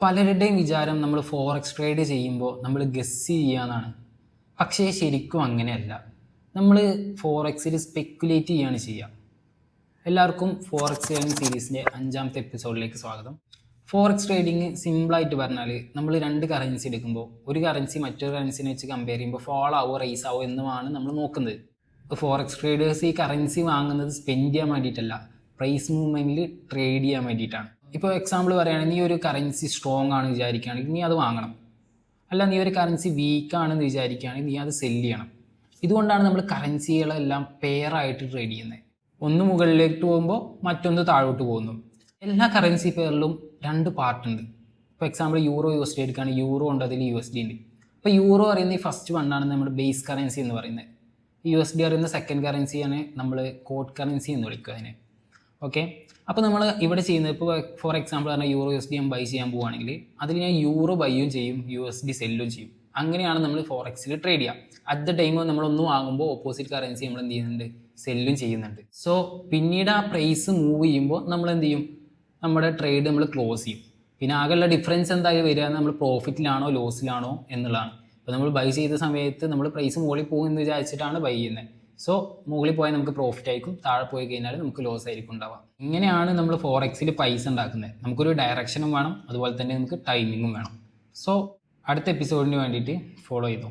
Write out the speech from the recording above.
പലരുടെയും വിചാരം നമ്മൾ ഫോറക്സ് ട്രേഡ് ചെയ്യുമ്പോൾ നമ്മൾ ഗസ് ചെയ്യാന്നാണ്. പക്ഷേ ശരിക്കും അങ്ങനെയല്ല. നമ്മൾ ഫോറക്സിൽ സ്പെക്കുലേറ്റ് ചെയ്യാണ് ചെയ്യുക. എല്ലാവർക്കും ഫോറക്സ് ലേണിംഗ് സീരീസിൻ്റെ 5ാമത്തെ എപ്പിസോഡിലേക്ക് സ്വാഗതം. ഫോറക്സ് ട്രേഡിങ് സിമ്പിളായിട്ട് പറഞ്ഞാൽ നമ്മൾ രണ്ട് കറൻസി എടുക്കുമ്പോൾ ഒരു കറൻസി മറ്റൊരു കറൻസിനെ വെച്ച് കമ്പയർ ചെയ്യുമ്പോൾ ഫോൾ ആവോ റൈസ് ആവോ എന്നുമാണ് നമ്മൾ നോക്കുന്നത്. ഫോറക്സ് ട്രേഡേഴ്സ് ഈ കറൻസി വാങ്ങുന്നത് സ്പെൻഡ് ചെയ്യാൻ വേണ്ടിയിട്ടല്ല, പ്രൈസ് മൂവ്മെൻറ്റിൽ ട്രേഡ് ചെയ്യാൻ വേണ്ടിയിട്ടാണ്. ഇപ്പോൾ എക്സാമ്പിൾ പറയുകയാണെങ്കിൽ നീ ഒരു കറൻസി സ്ട്രോങ് ആണ് വിചാരിക്കുകയാണെങ്കിൽ നീ അത് വാങ്ങണം. അല്ല, നീ ഒരു കറൻസി വീക്കാണെന്ന് വിചാരിക്കുകയാണെങ്കിൽ നീ അത് സെല്ല് ചെയ്യണം. ഇതുകൊണ്ടാണ് നമ്മൾ കറൻസികളെല്ലാം പെയറായിട്ട് ട്രേഡ് ചെയ്യുന്നത്. ഒന്ന് മുകളിലേക്ക് പോകുമ്പോൾ മറ്റൊന്ന് താഴോട്ട് പോകുന്നു. എല്ലാ കറൻസി പെയറിലും രണ്ട് പാർട്ടുണ്ട്. ഇപ്പോൾ എക്സാമ്പിൾ യൂറോ USD എടുക്കുകയാണെങ്കിൽ യൂറോ ഉണ്ട്, അതിൽ USD ഉണ്ട്. ഇപ്പോൾ യൂറോ പറയുന്നത് ഈ ഫസ്റ്റ് വണ്ണാണ് നമ്മുടെ ബേസ് കറൻസി എന്ന് പറയുന്നത്. USD പറയുന്ന സെക്കൻഡ് കറൻസിയാണ് നമ്മൾ കോഡ് കറൻസി എന്ന് വിളിക്കുക അതിനെ. ഓക്കെ, അപ്പോൾ നമ്മൾ ഇവിടെ ചെയ്യുന്നത് ഇപ്പോൾ ഫോർ എക്സാമ്പിൾ പറഞ്ഞാൽ യൂറോ USD ഞാൻ ബൈ ചെയ്യാൻ പോവുകയാണെങ്കിൽ അതിൽ ഞാൻ യൂറോ ബൈയും ചെയ്യും, USD സെല്ലും ചെയ്യും. അങ്ങനെയാണ് നമ്മൾ ഫോറക്സിൽ ട്രേഡ് ചെയ്യുക. അറ്റ് ദ ടൈം നമ്മളൊന്ന് വാങ്ങുമ്പോൾ ഓപ്പോസിറ്റ് കറൻസി നമ്മൾ എന്ത് ചെയ്യുന്നുണ്ട്, സെല്ലും ചെയ്യുന്നുണ്ട്. സോ പിന്നീട് ആ പ്രൈസ് മൂവ് ചെയ്യുമ്പോൾ നമ്മൾ എന്ത് ചെയ്യും, നമ്മുടെ ട്രേഡ് നമ്മൾ ക്ലോസ് ചെയ്യും. പിന്നെ ആകെയുള്ള ഡിഫറൻസ് എന്തായാലും വരിക, നമ്മൾ പ്രോഫിറ്റിലാണോ ലോസിലാണോ എന്നുള്ളതാണ്. ഇപ്പോൾ നമ്മൾ ബൈ ചെയ്ത സമയത്ത് നമ്മൾ പ്രൈസ് മുകളിൽ പോകുമെന്ന് വിചാരിച്ചിട്ടാണ് ബൈ ചെയ്യുന്നത്. സോ മുകളിൽ പോയാൽ നമുക്ക് പ്രോഫിറ്റ് ആയിരിക്കും, താഴെ പോയി കഴിഞ്ഞാൽ നമുക്ക് ലോസ് ആയിരിക്കും ഉണ്ടാവുക. ഇങ്ങനെയാണ് നമ്മൾ ഫോറക്സിൽ പൈസ ഉണ്ടാക്കുന്നത്. നമുക്കൊരു ഡയറക്ഷനും വേണം, അതുപോലെ തന്നെ നമുക്ക് ടൈമിങ്ങും വേണം. സോ അടുത്ത എപ്പിസോഡിന് വേണ്ടിയിട്ട് ഫോളോ ചെയ്തു.